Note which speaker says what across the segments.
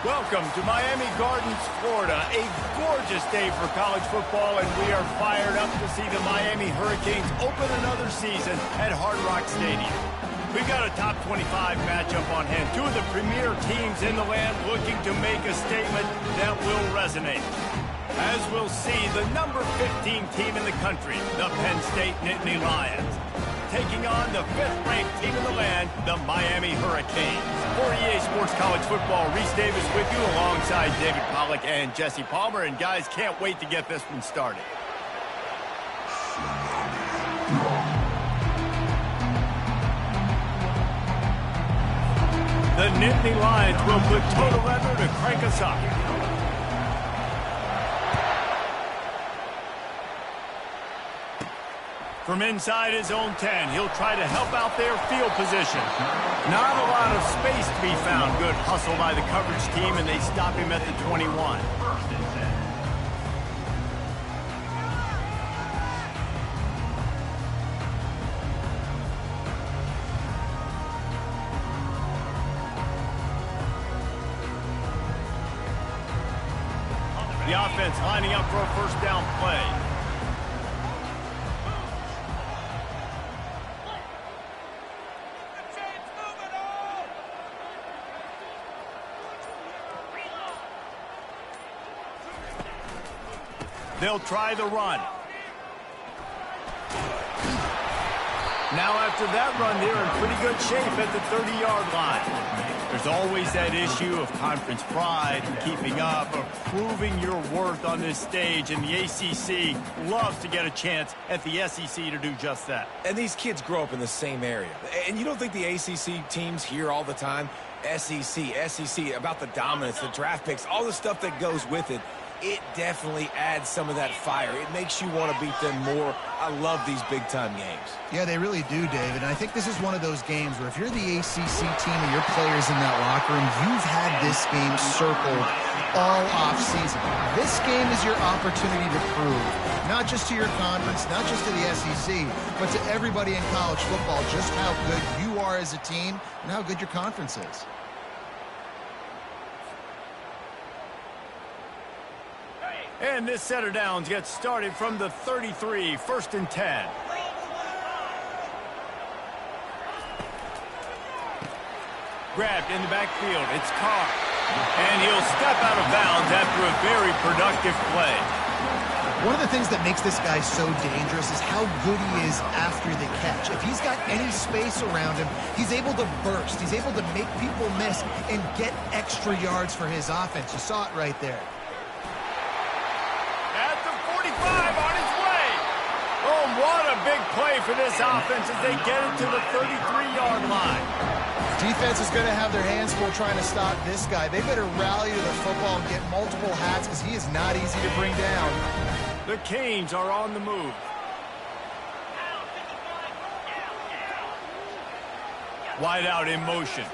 Speaker 1: Welcome to Miami Gardens, Florida. A gorgeous day for college football, and we are fired up to see the Miami Hurricanes open another season at Hard Rock Stadium. We've got a top 25 matchup on hand. Two of the premier teams in the land looking to make a statement that will resonate. As we'll see, the number 15 team in the country, the Penn State Nittany Lions, taking on the 5th-ranked team in the land, the Miami Hurricanes. For EA Sports College Football, Reese Davis with you alongside David Pollack and Jesse Palmer. And guys, can't wait to get this one started. The Nittany Lions will put total leather to crank us up. From inside his own 10, he'll try to help out their field position. Not a lot of space to be found. Good hustle by the coverage team, and they stop him at the 21. The offense lining up for a first down play. They'll try the run. Now after that run, they're in pretty good shape at the 30-yard line. There's always that issue of conference pride and keeping up, of proving your worth on this stage, and the ACC loves to get a chance at the SEC to do just that.
Speaker 2: And these kids grow up in the same area. And you don't think the ACC teams hear all the time, SEC, about the dominance, the draft picks, all the stuff that goes with it. It definitely adds some of that fire. It makes you want to beat them more. I love these big-time games.
Speaker 3: Yeah, they really do, David. And I think this is one of those games where if you're the ACC team and your players in that locker room, you've had this game circled all offseason. This game is your opportunity to prove, not just to your conference, not just to the SEC, but to everybody in college football, just how good you are as a team and how good your conference is.
Speaker 1: And this set of downs gets started from the 33, 1st and 10. Grabbed in the backfield, it's Carr. And he'll step out of bounds after a very productive play.
Speaker 3: One of the things that makes this guy so dangerous is how good he is after the catch. If he's got any space around him, he's able to burst. He's able to make people miss and get extra yards for his offense. You saw it right there.
Speaker 1: On his way. Oh, what a big play for this offense as they get it to the 33-yard line.
Speaker 3: Defense is going to have their hands full trying to stop this guy. They better rally to the football and get multiple hats because he is not easy to bring down.
Speaker 1: The Canes are on the move. Wide out in motion.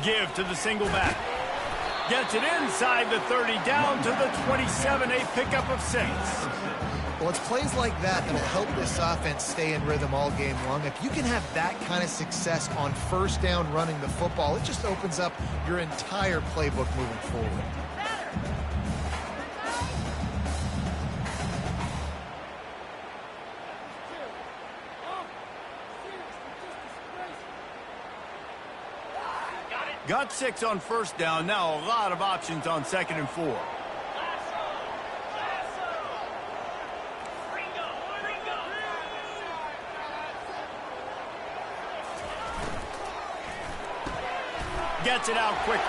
Speaker 1: Give to the single back. Gets it inside the 30, down to the 27, a pickup of 6.
Speaker 3: Well, it's plays like that that'll help this offense stay in rhythm all game long. If you can have that kind of success on first down running the football, it just opens up your entire playbook moving forward.
Speaker 1: Got 6 on first down. Now a lot of options on 2nd and 4. Gets it out quickly.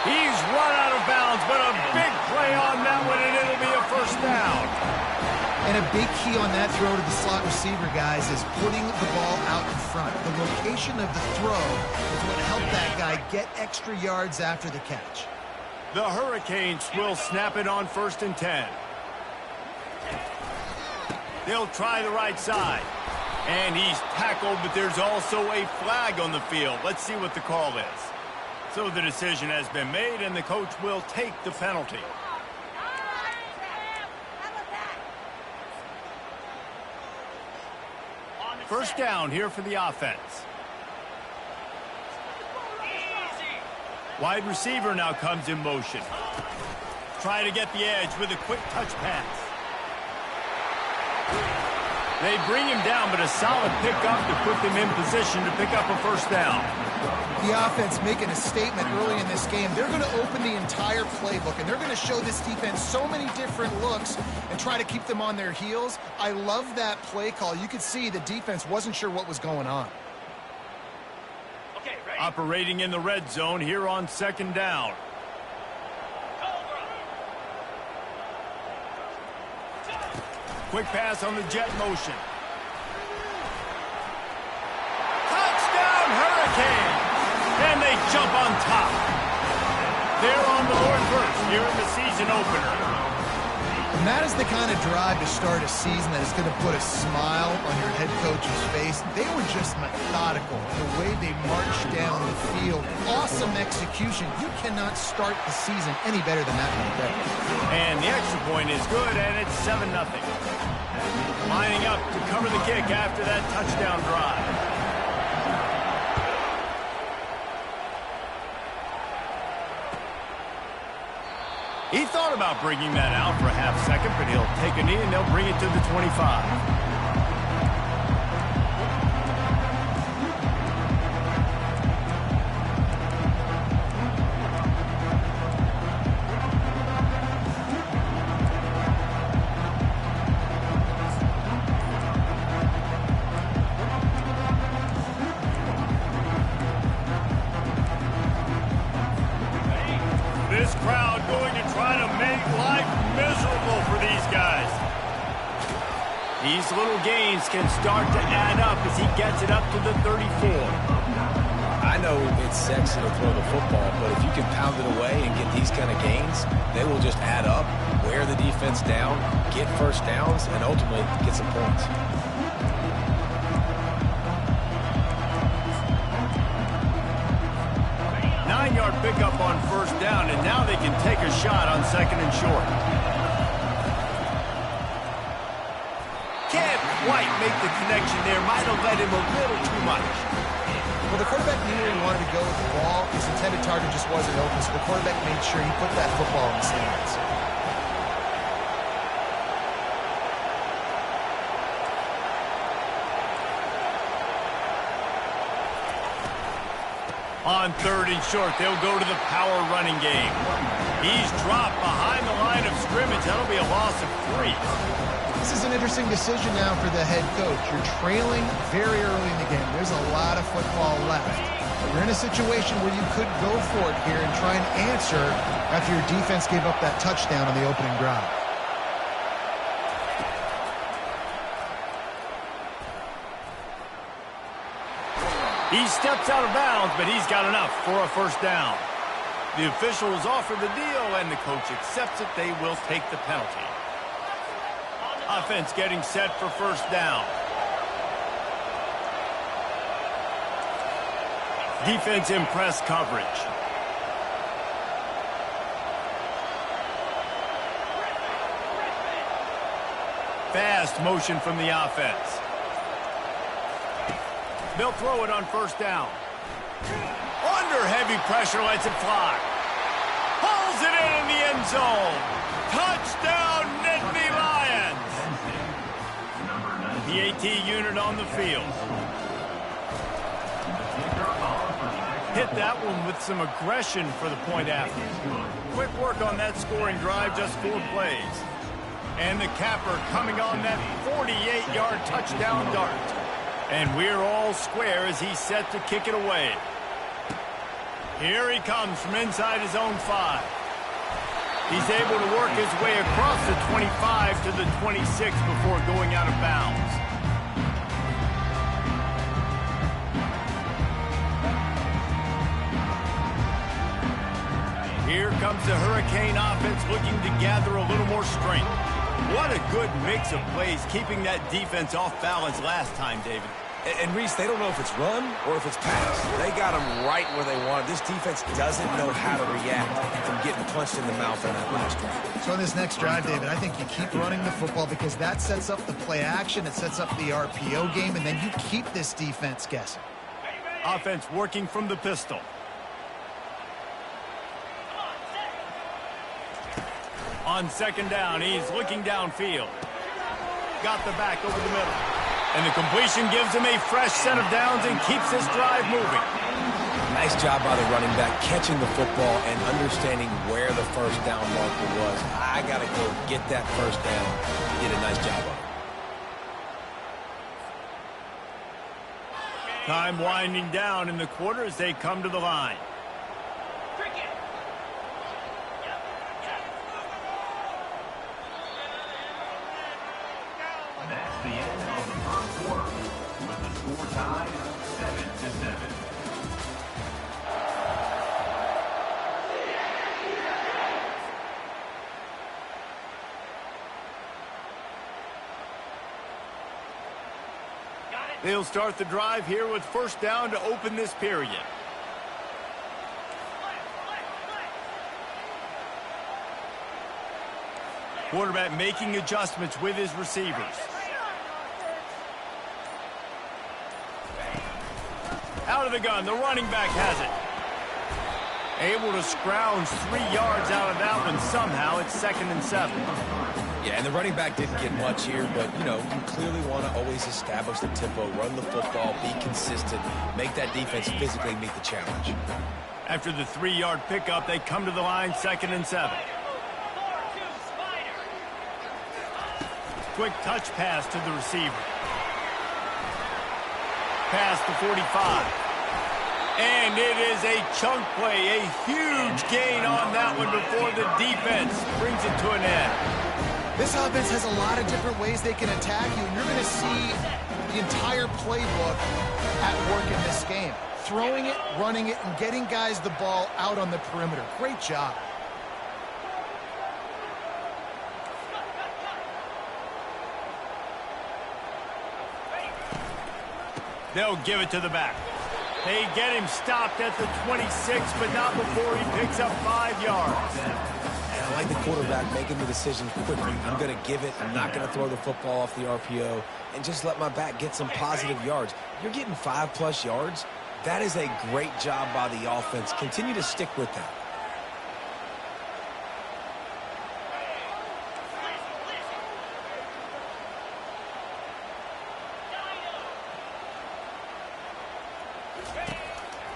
Speaker 1: He's run out of bounds, but a big play on that one, and it'll be a first down.
Speaker 3: And a big key on that throw to the slot receiver, guys, is putting the ball out in front. The location of the throw is what helped that guy get extra yards after the catch.
Speaker 1: The Hurricanes will snap it on 1st and 10. They'll try the right side. And he's tackled, but there's also a flag on the field. Let's see what the call is. So the decision has been made, and the coach will take the penalty. First down here for the offense. Wide receiver now comes in motion. Try to get the edge with a quick touch pass. They bring him down, but a solid pickup to put them in position to pick up a first down.
Speaker 3: The offense making a statement early in this game. They're going to open the entire playbook, and they're going to show this defense so many different looks and try to keep them on their heels. I love that play call. You could see the defense wasn't sure what was going on.
Speaker 1: Okay, ready? Operating in the red zone here on second down. Quick pass on the jet motion. Touchdown, Hurricane! And they jump on top. They're on the board first here in the season opener.
Speaker 3: And that is the kind of drive to start a season that is going to put a smile on your head coach's face. They were just methodical. The way they marched down the field. Awesome execution. You cannot start the season any better than that right there.
Speaker 1: And the extra point is good, and it's 7-0. Lining up to cover the kick after that touchdown drive. He thought about bringing that out for a half second, but he'll take a knee and they'll bring it to the 25. This crowd going to try to make life miserable for these guys. These little gains can start to add up as he gets it up to the 34.
Speaker 2: I know it's sexy to throw the football, but if you can pound it away and get these kind of gains, they will just add up, wear the defense down, get first downs, and ultimately get some points.
Speaker 1: Nine-yard pickup on first down, and now they can take a shot on second and short. Can't quite make the connection there. Might have led him a little too much.
Speaker 3: Well, the quarterback knew where he wanted to go with the ball. His intended target just wasn't open, so the quarterback made sure he put that football in his hands.
Speaker 1: On third and short, they'll go to the power running game. He's dropped behind the line of scrimmage. That'll be a loss of 3.
Speaker 3: This is an interesting decision now for the head coach. You're trailing very early in the game. There's a lot of football left. But you're in a situation where you could go for it here and try and answer after your defense gave up that touchdown on the opening drive.
Speaker 1: He steps out of bounds, but he's got enough for a first down. The officials offer the deal, and the coach accepts it. They will take the penalty. Offense getting set for first down. Defense in press coverage. Fast motion from the offense. They'll throw it on first down. Under heavy pressure, lets it fly. Pulls it in the end zone. Touchdown, Nittany Lions. The AT unit on the field. Hit that one with some aggression for the point after. Quick work on that scoring drive, just 4 plays. And the capper coming on that 48-yard touchdown dart. And we're all square as he's set to kick it away. Here he comes from inside his own 5. He's able to work his way across the 25 to the 26 before going out of bounds. Here comes the Hurricane offense looking to gather a little more strength. What a good mix of plays, keeping that defense off balance last time, David.
Speaker 2: And Reese, they don't know if it's run or if it's pass. They got them right where they want. This defense doesn't know how to react from getting punched in the mouth on that last drive.
Speaker 3: So in this next drive, David, I think you keep running the football because that sets up the play action, it sets up the RPO game, and then you keep this defense guessing.
Speaker 1: Offense working from the pistol. On second down, he's looking downfield. Got the back over the middle. And the completion gives him a fresh set of downs and keeps this drive moving.
Speaker 2: Nice job by the running back catching the football and understanding where the first down marker was. I got to go get that first down. Did a nice job of it.
Speaker 1: Time winding down in the quarter as they come to the line.
Speaker 4: That's the end of the first quarter, with the score tied 7-7.
Speaker 1: They'll start the drive here with first down to open this period. Quarterback making adjustments with his receivers. Out of the gun, the running back has it. Able to scrounge 3 yards out of that one somehow. It's 2nd and 7.
Speaker 2: Yeah, and the running back didn't get much here, but, you know, you clearly want to always establish the tempo, run the football, be consistent, make that defense physically meet the challenge.
Speaker 1: After the 3-yard pickup, they come to the line, 2nd and 7. Quick touch pass to the receiver. Past the 45. And it is a chunk play, a huge gain on that one before the defense brings it to an end.
Speaker 3: This offense has a lot of different ways they can attack you, and you're going to see the entire playbook at work in this game. Throwing it, running it, and getting guys the ball out on the perimeter. Great job.
Speaker 1: They'll give it to the back. They get him stopped at the 26, but not before he picks up 5 yards.
Speaker 2: And I like the quarterback making the decision quickly. I'm going to give it. I'm not going to throw the football off the RPO and just let my back get some positive yards. You're getting 5+ yards. That is a great job by the offense. Continue to stick with that.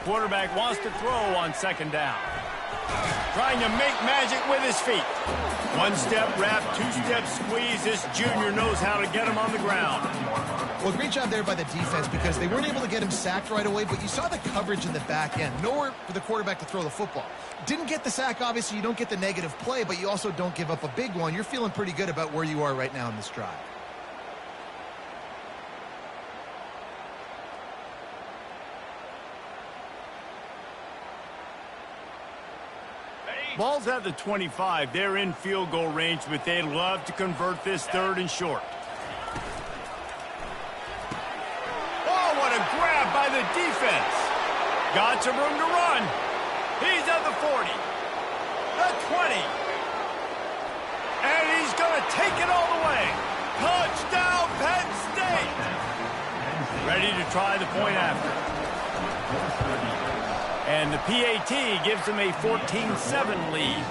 Speaker 1: Quarterback wants to throw on 2nd down. Trying to make magic with his feet. 1-step wrap, 2-step squeeze. This junior knows how to get him on the ground.
Speaker 3: Well, great job there by the defense because they weren't able to get him sacked right away, but you saw the coverage in the back end. Nowhere for the quarterback to throw the football. Didn't get the sack, obviously. You don't get the negative play, but you also don't give up a big one. You're feeling pretty good about where you are right now in this drive.
Speaker 1: Ball's at the 25. They're in field goal range, but they'd love to convert this 3rd and short. Oh, what a grab by the defense. Got some room to run. He's at the 40. The 20. And he's going to take it all the way. Touchdown, Penn State. Ready to try the point after. And the PAT gives them a 14-7 lead.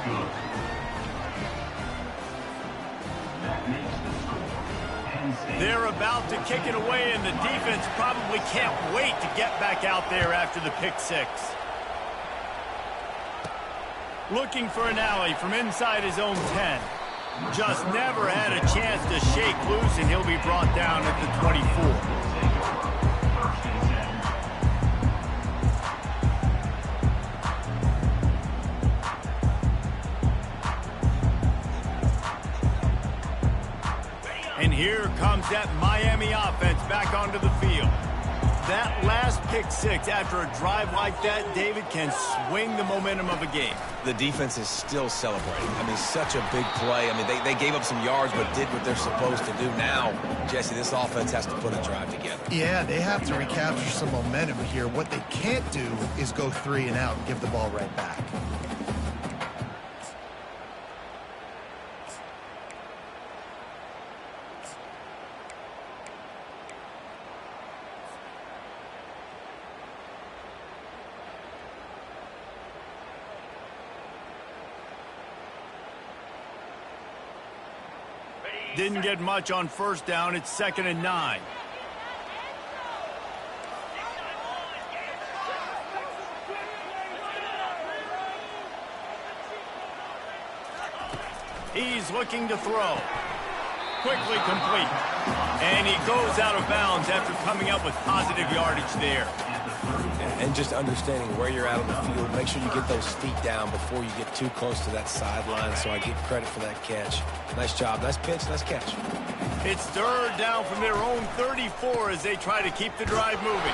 Speaker 1: They're about to kick it away, and the defense probably can't wait to get back out there after the pick 6. Looking for an alley from inside his own 10. Just never had a chance to shake loose, and he'll be brought down at the 24. And here comes that Miami offense back onto the field. That last pick 6 after a drive like that, David, can swing the momentum of a game.
Speaker 2: The defense is still celebrating. I mean, such a big play. I mean, they gave up some yards but did what they're supposed to do. Now, Jesse, this offense has to put a drive together.
Speaker 3: Yeah, they have to recapture some momentum here. What they can't do is go 3 and out and give the ball right back.
Speaker 1: Didn't get much on first down. It's 2nd and 9. He's looking to throw. Quickly complete. And he goes out of bounds after coming up with positive yardage there.
Speaker 2: And just understanding where you're at on the field, make sure you get those feet down before you get too close to that sideline, so I give credit for that catch. Nice job, nice pitch, nice catch.
Speaker 1: It's 3rd down from their own 34 as they try to keep the drive moving.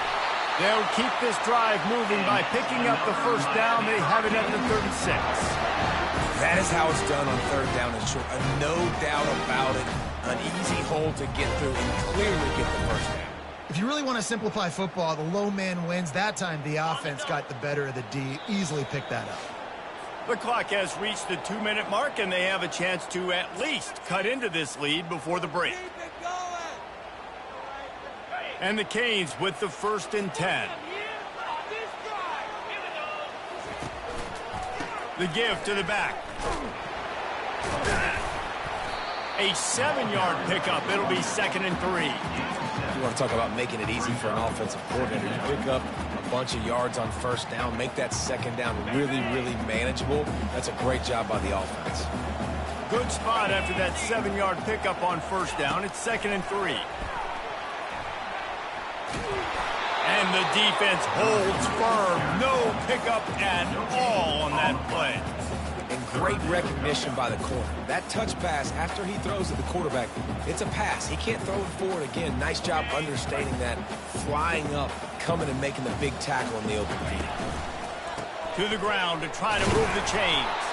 Speaker 1: They'll keep this drive moving by picking up the first down. They have it at the 36.
Speaker 2: That is how it's done on 3rd down and short. No doubt about it. An easy hole to get through and clearly get the first down.
Speaker 3: If you really want to simplify football, the low man wins. That time the offense got the better of the D. Easily picked that up.
Speaker 1: The clock has reached the 2-minute mark, and they have a chance to at least cut into this lead before the break. And the Canes with the 1st and 10. The give to the back. A 7-yard pickup. It'll be 2nd and 3.
Speaker 2: You want to talk about making it easy for an offensive coordinator. You pick up a bunch of yards on first down, make that 2nd down really, really manageable. That's a great job by the offense.
Speaker 1: Good spot after that 7-yard pickup on first down. It's 2nd and 3. And the defense holds firm. No pickup at all on that play.
Speaker 2: And great recognition by the corner. That touch pass after he throws at the quarterback, it's a pass. He can't throw it forward again. Nice job understanding that, flying up, coming and making the big tackle in the open field.
Speaker 1: To the ground to try to move the chains.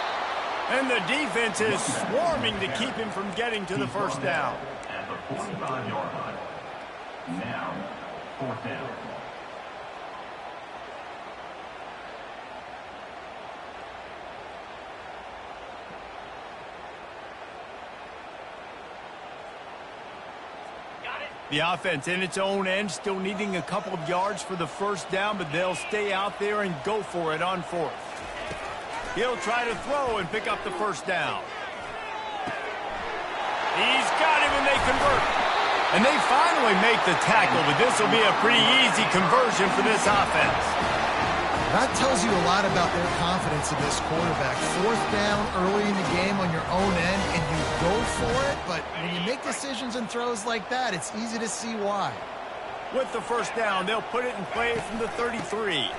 Speaker 1: And the defense is swarming to keep him from getting to the first down.
Speaker 4: At the 45-yard line. Now, 4th down.
Speaker 1: The offense in its own end, still needing a couple of yards for the first down, but they'll stay out there and go for it on 4th. He'll try to throw and pick up the first down. He's got him, and they convert. And they finally make the tackle, but this will be a pretty easy conversion for this offense.
Speaker 3: That tells you a lot about their confidence in this quarterback. 4th down early in the game on your own end, and you go for it, but when you make decisions and throws like that, it's easy to see why.
Speaker 1: With the first down, they'll put it in play from the 33.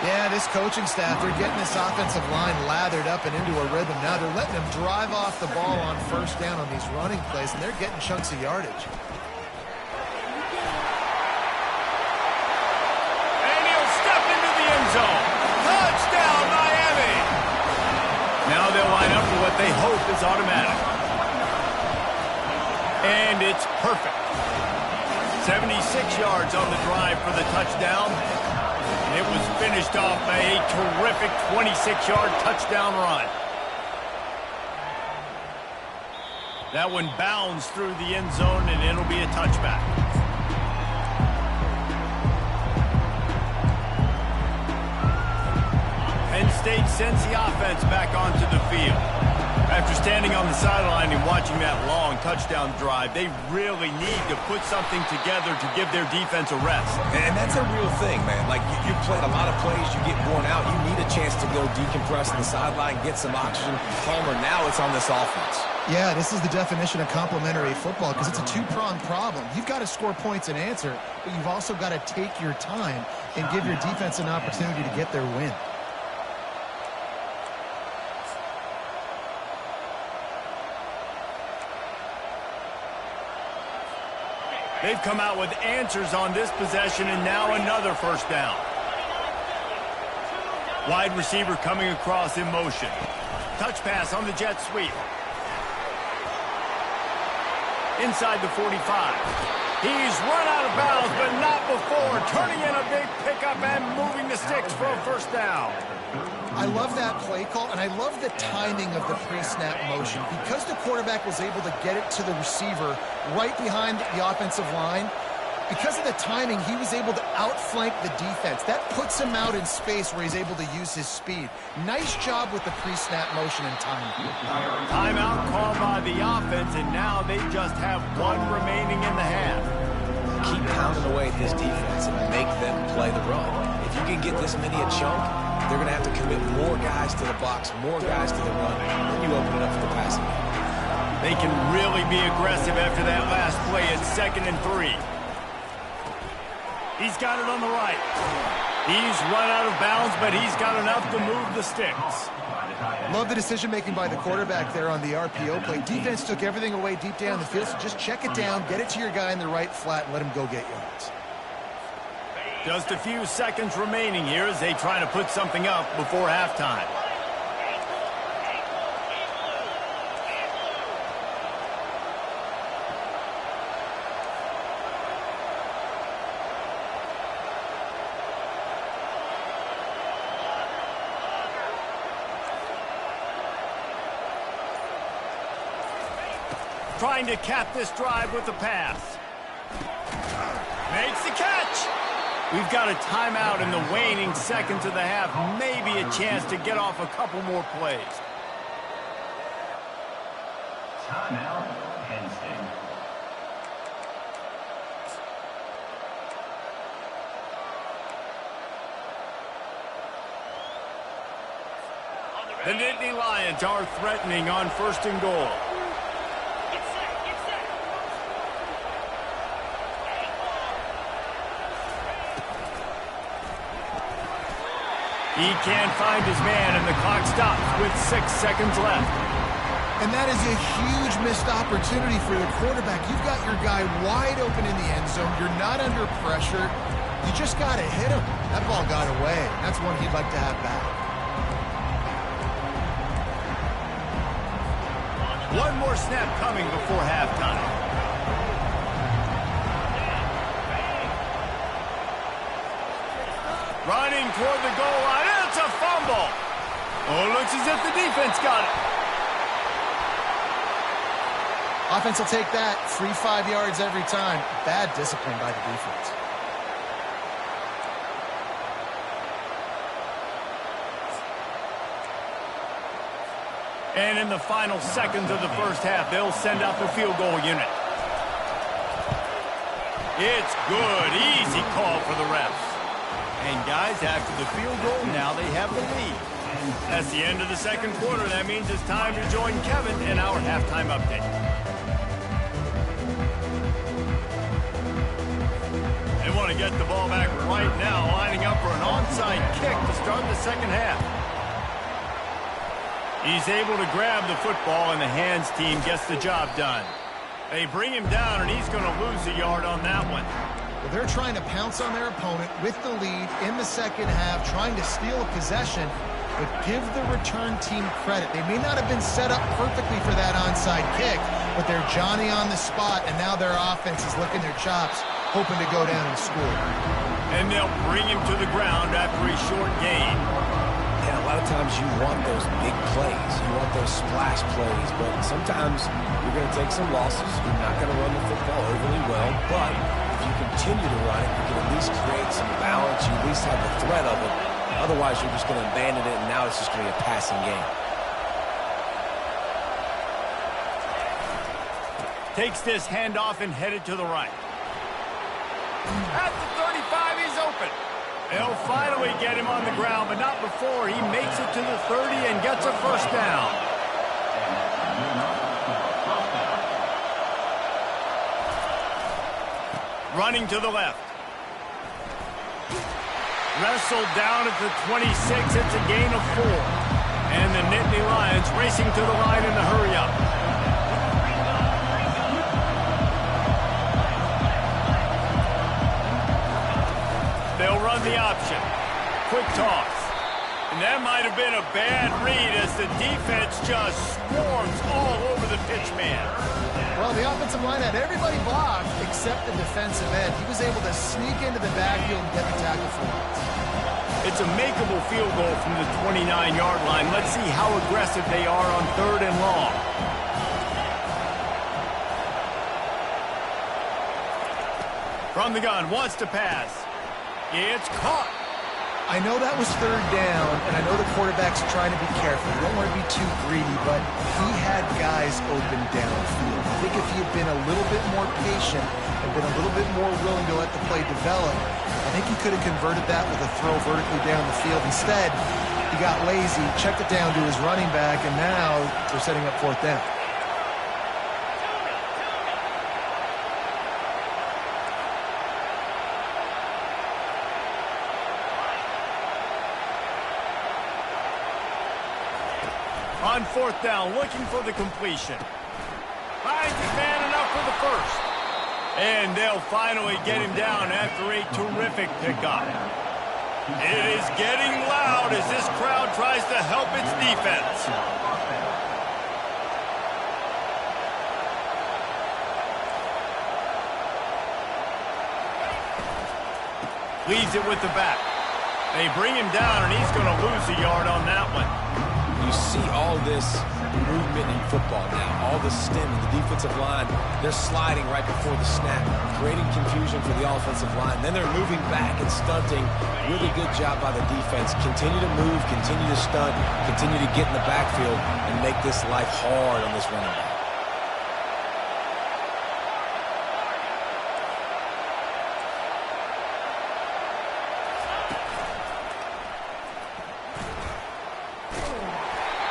Speaker 3: Yeah, this coaching staff, they're getting this offensive line lathered up and into a rhythm. Now they're letting them drive off the ball on first down on these running plays, and they're getting chunks of yardage.
Speaker 1: Touchdown, Miami! Now they'll line up for what they hope is automatic. And it's perfect. 76 yards on the drive for the touchdown. And it was finished off by a terrific 26-yard touchdown run. That one bounds through the end zone, and it'll be a touchback. Penn State sends the offense back onto the field. After standing on the sideline and watching that long touchdown drive, they really need to put something together to give their defense a rest.
Speaker 2: And that's a real thing, man. Like, you played a lot of plays, you get worn out, you need a chance to go decompress on the sideline, get some oxygen. Palmer, now it's on this offense.
Speaker 3: Yeah, this is the definition of complementary football because it's a two-pronged problem. You've got to score points and answer, but you've also got to take your time and give your defense an opportunity to get their win.
Speaker 1: They've come out with answers on this possession, and now another first down. Wide receiver coming across in motion. Touch pass on the jet sweep. Inside the 45. He's run out of bounds, but not before. Turning in a big pickup and moving the sticks for a first down.
Speaker 3: I love that play call, and I love the timing of the pre-snap motion. Because the quarterback was able to get it to the receiver right behind the offensive line, Because of the timing, he was able to outflank the defense. That puts him out in space where he's able to use his speed. Nice job with the pre-snap motion and timing.
Speaker 1: Timeout called by the offense, and now they just have one remaining in the half.
Speaker 2: Keep pounding away at this defense and make them play the run. If you can get this many a chunk, they're going to have to commit more guys to the box, more guys to the run, then you open it up for the passing game.
Speaker 1: They can really be aggressive after that last play. It's 2nd and 3. He's got it on the right. He's run out of bounds, but he's got enough to move the sticks.
Speaker 3: Love the decision-making by the quarterback there on the RPO play. Defense took everything away deep down the field, so just check it down, get it to your guy in the right flat, and let him go get yards.
Speaker 1: Just a few seconds remaining here as they try to put something up before halftime. Trying to cap this drive with the pass. Makes the catch. We've got a timeout in the waning seconds of the half. Maybe a chance to get off a couple more plays.
Speaker 4: Timeout, Penn State.
Speaker 1: The Nittany Lions are threatening on 1st and goal. He can't find his man, and the clock stops with 6 seconds left.
Speaker 3: And that is a huge missed opportunity for the quarterback. You've got your guy wide open in the end zone. You're not under pressure. You just got to hit him. That ball got away. That's one he'd like to have back.
Speaker 1: One more snap coming before halftime. Running toward the goal line. It's a fumble. Oh, looks as if the defense got it.
Speaker 3: Offense will take that. Free 5 yards every time. Bad discipline by the defense.
Speaker 1: And in the final seconds of the first half, they'll send out the field goal unit. It's good. Easy call for the refs. And guys, after the field goal, now they have the lead. That's the end of the second quarter. That means it's time to join Kevin in our halftime update. They want to get the ball back right now, lining up for an onside kick to start the second half. He's able to grab the football, and the hands team gets the job done. They bring him down, and he's going to lose a yard on that one.
Speaker 3: Well, they're trying to pounce on their opponent with the lead in the second half, trying to steal a possession, but give the return team credit. They may not have been set up perfectly for that onside kick, but they're Johnny on the spot, and now their offense is licking their chops, hoping to go down and score.
Speaker 1: And they'll bring him to the ground after a short gain.
Speaker 2: And a lot of times you want those big plays. You want those splash plays, but sometimes you're going to take some losses. You're not going to run the football overly well, but if you continue to run it, you can at least create some balance. You at least have the threat of it. Otherwise, you're just going to abandon it, and now it's just going to be a passing game.
Speaker 1: Takes this handoff and headed to the right. At the 35, he's open. They'll finally get him on the ground, but not before he makes it to the 30 and gets a first down. Running to the left. Wrestled down at the 26. It's a gain of 4. And the Nittany Lions racing to the line in the hurry-up. They'll run the option. Quick toss. And that might have been a bad read as the defense just swarms all over the pitch man.
Speaker 3: Well, the offensive line had everybody blocked except the defensive end. He was able to sneak into the backfield and get the tackle for it.
Speaker 1: It's a makeable field goal from the 29-yard line. Let's see how aggressive they are on 3rd and long. From the gun, wants to pass. It's caught.
Speaker 3: I know that was third down, and I know the quarterback's trying to be careful. You don't want to be too greedy, but he had guys open downfield. I think if he had been a little bit more patient and been a little bit more willing to let the play develop, I think he could have converted that with a throw vertically down the field. Instead, he got lazy, checked it down to his running back, and now they're setting up fourth down.
Speaker 1: On fourth down, looking for the completion. Finds his man enough for the first. And they'll finally get him down after a terrific pickup. It is getting loud as this crowd tries to help its defense. Leaves it with the back. They bring him down, and he's going to lose a yard on that one.
Speaker 2: You see all this movement in football now. All the stem in the defensive line. They're sliding right before the snap, creating confusion for the offensive line. Then they're moving back and stunting. Really good job by the defense. Continue to move, continue to stunt, continue to get in the backfield and make this life hard on this running back.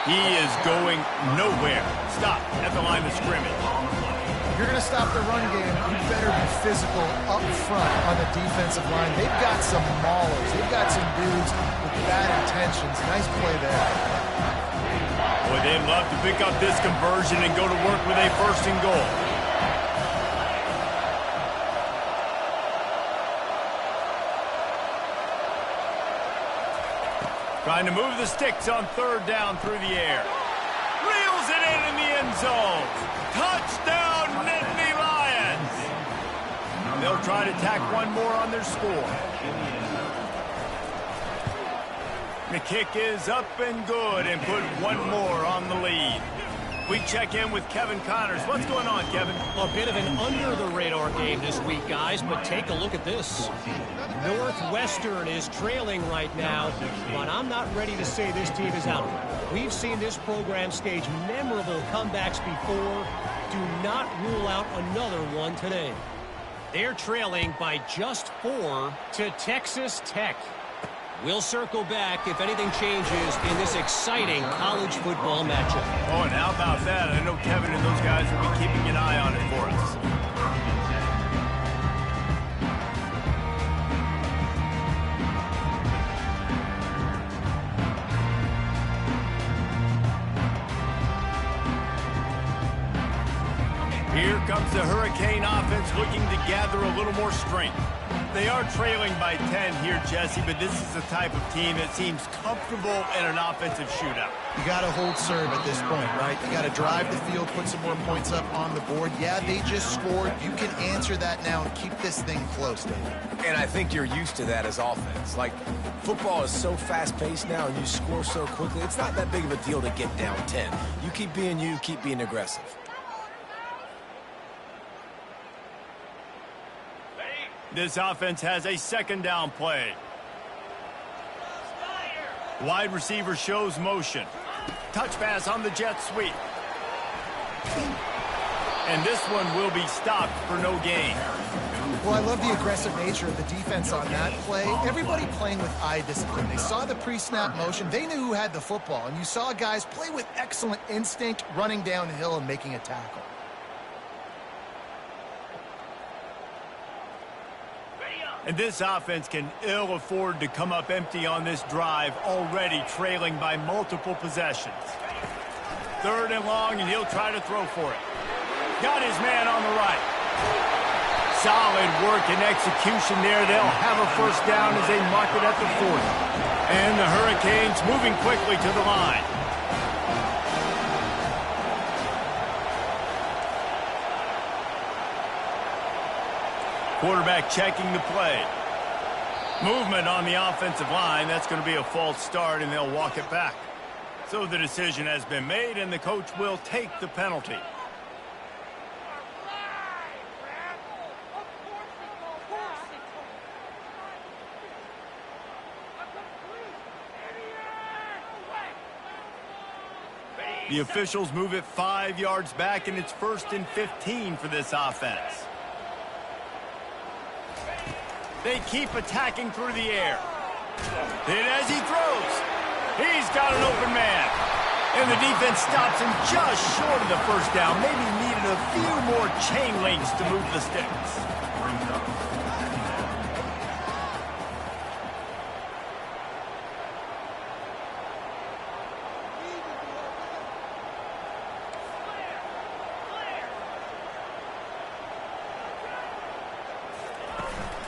Speaker 1: He is going nowhere. Stop at the line of scrimmage.
Speaker 3: If you're going to stop the run game, you better be physical up front on the defensive line. They've got some maulers. They've got some dudes with bad intentions. Nice play there.
Speaker 1: Boy, they'd love to pick up this conversion and go to work with a first and goal. Trying to move the sticks on third down through the air. Reels it in the end zone. Touchdown, Nittany Lions. They'll try to tack one more on their score. The kick is up and good and put one more on the lead. We check in with Kevin Connors. What's going on, Kevin?
Speaker 5: A bit of an under-the-radar game this week, guys, but take a look at this. Northwestern is trailing right now, but I'm not ready to say this team is out. We've seen this program stage memorable comebacks before. Do not rule out another one today. They're trailing by just 4 to Texas Tech. We'll circle back if anything changes in this exciting college football matchup.
Speaker 1: Oh, and how about that? I know Kevin and those guys will be keeping an eye on it for us. Here comes the Hurricane offense looking to gather a little more strength. They are trailing by 10 here, Jesse, but this is the type of team that seems comfortable in an offensive shootout.
Speaker 3: You got to hold serve at this point, right? You got to drive the field, put some more points up on the board. Yeah, they just scored. You can answer that now and keep this thing close, David.
Speaker 2: And I think you're used to that as offense. Like, football is so fast-paced now and you score so quickly, it's not that big of a deal to get down 10. You keep being aggressive.
Speaker 1: This offense has a second down play. Wide receiver shows motion. Touch pass on the jet sweep. And this one will be stopped for no gain.
Speaker 3: Well, I love the aggressive nature of the defense on that play. Everybody playing with eye discipline. They saw the pre-snap motion. They knew who had the football. And you saw guys play with excellent instinct, running downhill and making a tackle.
Speaker 1: And this offense can ill afford to come up empty on this drive, already trailing by multiple possessions. Third and long, and he'll try to throw for it. Got his man on the right. Solid work and execution there. They'll have a first down as they mark it at the 40. And the Hurricanes moving quickly to the line. Quarterback checking the play. Movement on the offensive line. That's going to be a false start, and they'll walk it back. So the decision has been made, and the coach will take the penalty. The officials move it 5 yards back, and it's 1st and 15 for this offense. They keep attacking through the air. Then as he throws, he's got an open man. And the defense stops him just short of the first down. Maybe needed a few more chain links to move the sticks.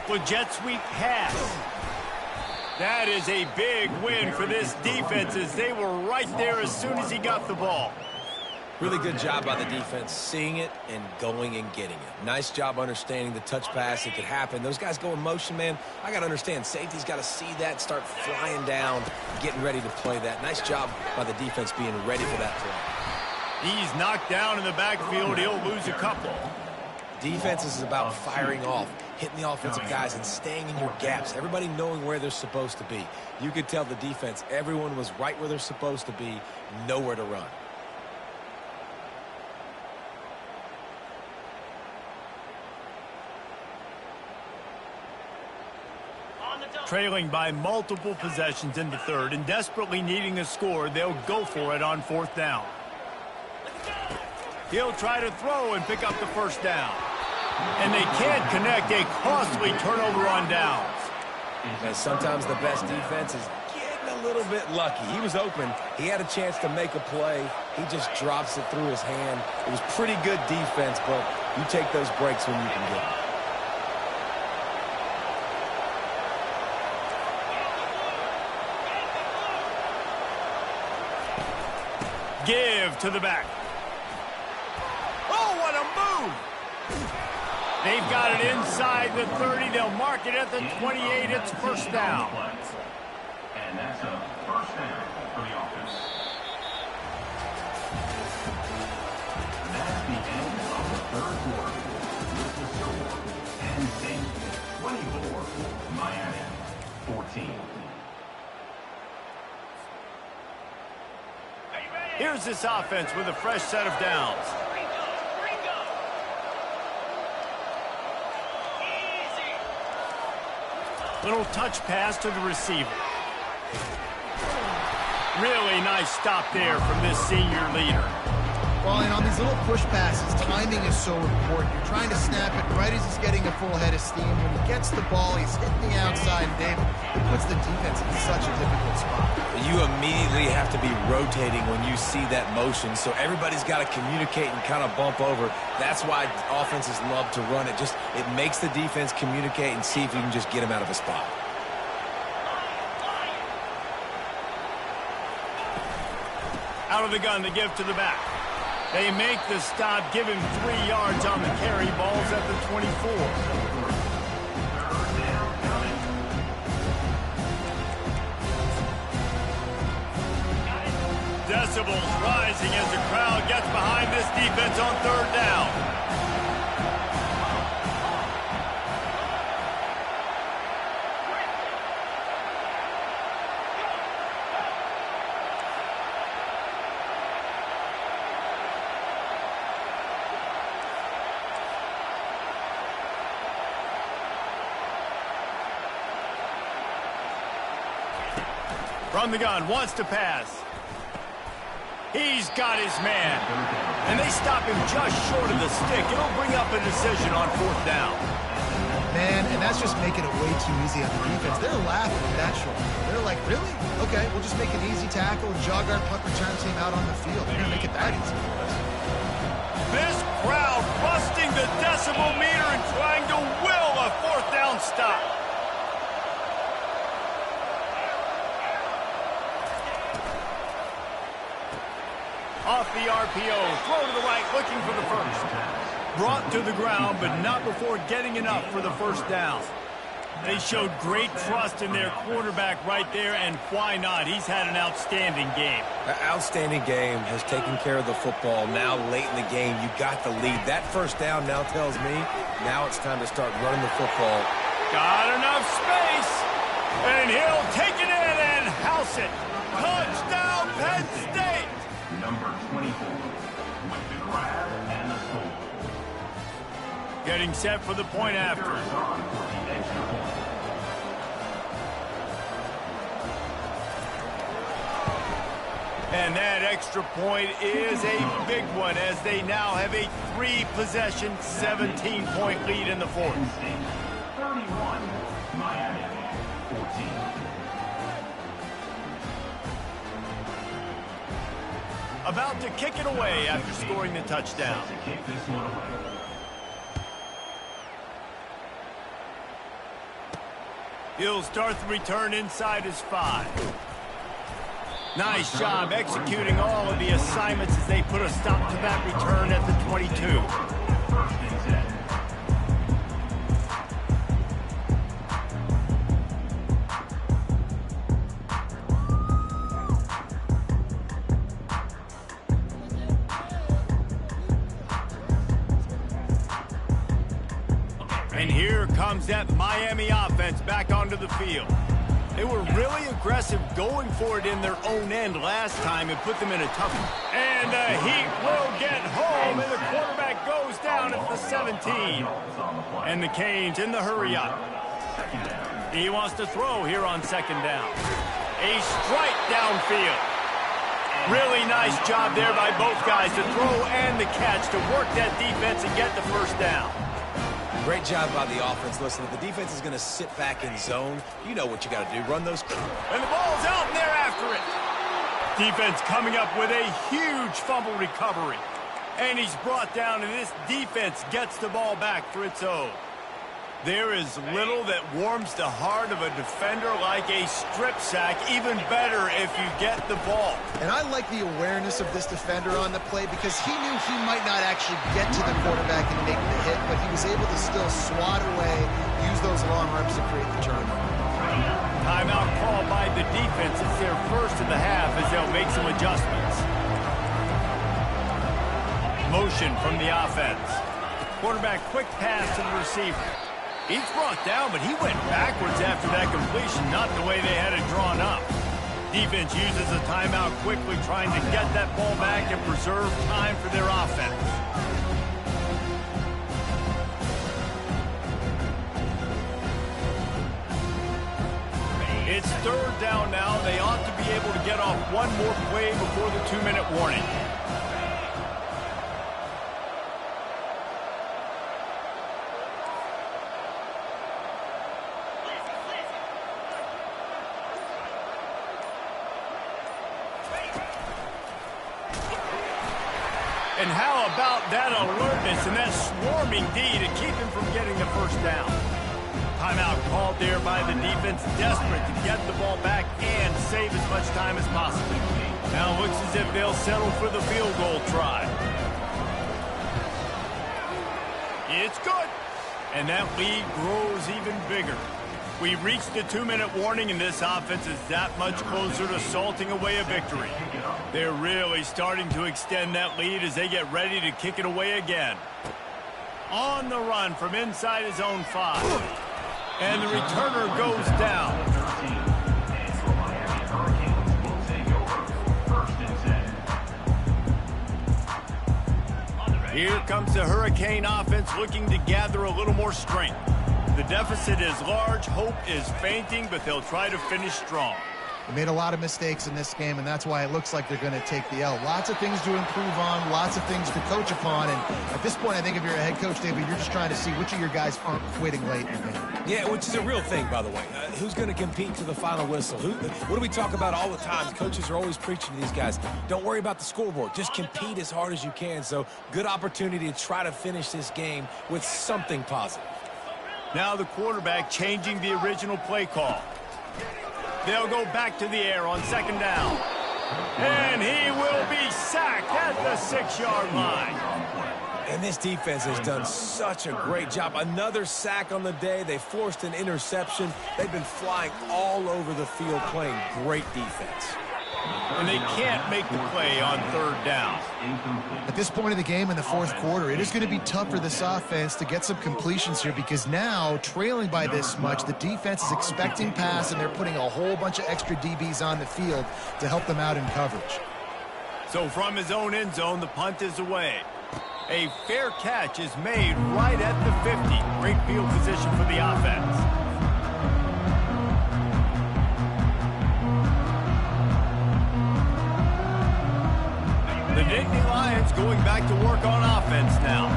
Speaker 1: Well, jet sweep pass. That is a big win for this defense as they were right there as soon as he got the ball.
Speaker 2: Really good job by the defense, seeing it and going and getting it. Nice job understanding the touch pass. It could happen. Those guys go in motion, man. I got to understand, safety's got to see that, start flying down, getting ready to play that. Nice job by the defense being ready for that play.
Speaker 1: He's knocked down in the backfield. He'll lose a couple.
Speaker 2: Defense is about firing off, hitting the offensive guys and staying in your gaps. Everybody knowing where they're supposed to be. You could tell the defense, everyone was right where they're supposed to be, nowhere to run.
Speaker 1: Trailing by multiple possessions in the third and desperately needing a score, they'll go for it on 4th down. He'll try to throw and pick up the first down. And they can't connect, a costly turnover on downs.
Speaker 2: And sometimes the best defense is getting a little bit lucky. He was open. He had a chance to make a play. He just drops it through his hand. It was pretty good defense, but you take those breaks when you can get them.
Speaker 1: Give to the back. Oh, what a move! They've got it inside the 30. They'll mark it at the 28. It's 1st down.
Speaker 4: And that's a 1st down for the offense. That's the end of the 3rd quarter. With the score, Penn State 24, Miami 14.
Speaker 1: Here's this offense with a fresh set of downs. Little touch pass to the receiver. Really nice stop there from this senior leader.
Speaker 3: Well, and on these little push passes, timing is so important. You're trying to snap it right as he's getting a full head of steam. When he gets the ball, he's hitting the outside. David, it puts the defense in such a difficult spot.
Speaker 2: You immediately have to be rotating when you see that motion, so everybody's got to communicate and kind of bump over. That's why offenses love to run it. It makes the defense communicate and see if you can just get him out of a spot.
Speaker 1: Out of the gun to give to the back. They make the stop, give him 3 yards on the carry. Ball's at the 24. Decibels rising as the crowd gets behind this defense on 3rd down. From the gun, wants to pass. He's got his man. And they stop him just short of the stick. It'll bring up a decision on 4th down.
Speaker 3: Man, and that's just making it way too easy on the defense. They're laughing at that short. They're like, really? Okay, we'll just make an easy tackle and jog our punt return team out on the field. They're going to make it that easy for us.
Speaker 1: This crowd busting the decibel meter and trying to will a 4th down stop. Off the RPO, throw to the right, looking for the first. Brought to the ground, but not before getting enough for the 1st down. They showed great trust in their quarterback right there, and why not? He's had an outstanding game.
Speaker 2: An outstanding game, has taken care of the football. Now, late in the game, you got the lead. That 1st down now tells me now it's time to start running the football.
Speaker 1: Got enough space, and he'll take it in and house it. Touchdown, Penn State!
Speaker 4: number 24 with the grab and the score.
Speaker 1: Getting set for the point after.
Speaker 4: Kicker is on for the extra point.
Speaker 1: And that extra point is a big one as they now have a 3-possession, 17-point lead in the fourth.
Speaker 4: 31, Miami 14.
Speaker 1: About to kick it away after scoring the touchdown.
Speaker 4: To kick this one away.
Speaker 1: He'll start the return inside his 5. Nice job executing all of the assignments as they put a stop to that return at the 22.
Speaker 4: First and 10.
Speaker 1: And here comes that Miami offense back onto the field. They were really aggressive going for it in their own end last time and put them in a tough one. And the Heat will get home, and the quarterback goes down at the 17. And the Canes in the hurry up. He wants to throw here on second down. A strike downfield. Really nice job there by both guys to throw and the catch to work that defense and get the first down.
Speaker 2: Great job by the offense. Listen, if the defense is going to sit back in zone, you know what you got to do. Run those.
Speaker 1: And the ball's out, and they're after it. Defense coming up with a huge fumble recovery. And he's brought down, and this defense gets the ball back for its own. There is little that warms the heart of a defender like a strip sack. Even better if you get the ball.
Speaker 3: And I like the awareness of this defender on the play because he knew he might not actually get to the quarterback and make the hit, but he was able to still swat away, use those long arms to create the turnover.
Speaker 1: Timeout called by the defense. It's their first of the half as they'll make some adjustments. Motion from the offense. Quarterback quick pass to the receiver. He's brought down, but he went backwards after that completion, not the way they had it drawn up. Defense uses a timeout quickly, trying to get that ball back and preserve time for their offense. It's third down now. They ought to be able to get off one more play before the 2-minute warning. And how about that alertness and that swarming D to keep him from getting the first down? Timeout called there by the defense, desperate to get the ball back and save as much time as possible. Now it looks as if they'll settle for the field goal try. It's good. And that lead grows even bigger. We've reached the 2-minute warning, and this offense is that much closer to salting away a victory. They're really starting to extend that lead as they get ready to kick it away again. On the run from inside his own 5. And the returner goes down. Here comes the Hurricane offense looking to gather a little more strength. The deficit is large, hope is fainting, but they'll try to finish strong.
Speaker 3: They made a lot of mistakes in this game, and that's why it looks like they're going to take the L. Lots of things to improve on, lots of things to coach upon, and at this point, I think if you're a head coach, David, you're just trying to see which of your guys aren't quitting late in the game.
Speaker 2: Yeah, which is a real thing, by the way. Who's going to compete to the final whistle? What do we talk about all the time? Coaches are always preaching to these guys. Don't worry about the scoreboard. Just compete as hard as you can. So, good opportunity to try to finish this game with something positive.
Speaker 1: Now the quarterback changing the original play call. They'll go back to the air on second down. And he will be sacked at the 6-yard line.
Speaker 2: And this defense has done such a great job. Another sack on the day. They forced an interception. They've been flying all over the field playing great defense.
Speaker 1: And they can't make the play on third down.
Speaker 3: At this point of the game in the fourth quarter, it is going to be tough for this offense to get some completions here because now, trailing by this much, the defense is expecting pass, and they're putting a whole bunch of extra DBs on the field to help them out in coverage.
Speaker 1: So from his own end zone, the punt is away. A fair catch is made right at the 50. Great field position for the offense. The Nittany Lions going back to work on offense now.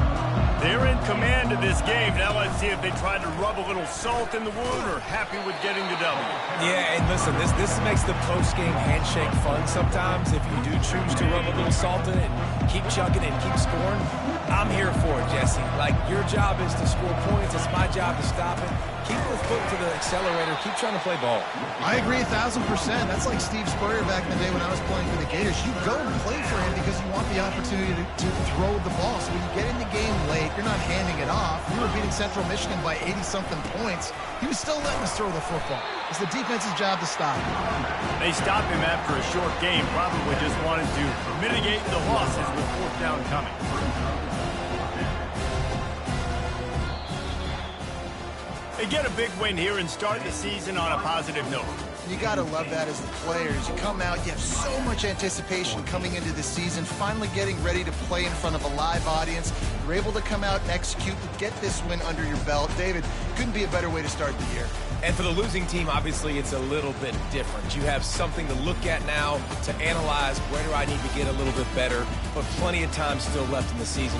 Speaker 1: They're in command of this game. Now let's see if they try to rub a little salt in the wound or happy with getting the W.
Speaker 2: Yeah, and listen, this makes the post-game handshake fun sometimes. If you do choose to rub a little salt in it and keep chugging and keep scoring, I'm here for it, Jesse. Like, your job is to score points. It's my job to stop it. Keep the foot to the accelerator. Keep trying to play ball.
Speaker 3: I agree 1,000%. That's like Steve Spurrier back in the day when I was playing for the Gators. You go and play for him because you want the opportunity to throw the ball. So when you get in the game late, you're not handing it off. We were beating Central Michigan by 80-something points. He was still letting us throw the football. It's the defense's job to stop him.
Speaker 1: They stopped him after a short game. Probably just wanted to mitigate the losses with fourth down coming. They get a big win here and start the season on a positive note.
Speaker 3: You got to love that as the players. You come out, you have so much anticipation coming into the season, finally getting ready to play in front of a live audience. You're able to come out and execute and get this win under your belt. David, couldn't be a better way to start the year.
Speaker 2: And for the losing team, obviously, it's a little bit different. You have something to look at now to analyze where do I need to get a little bit better, but plenty of time still left in the season.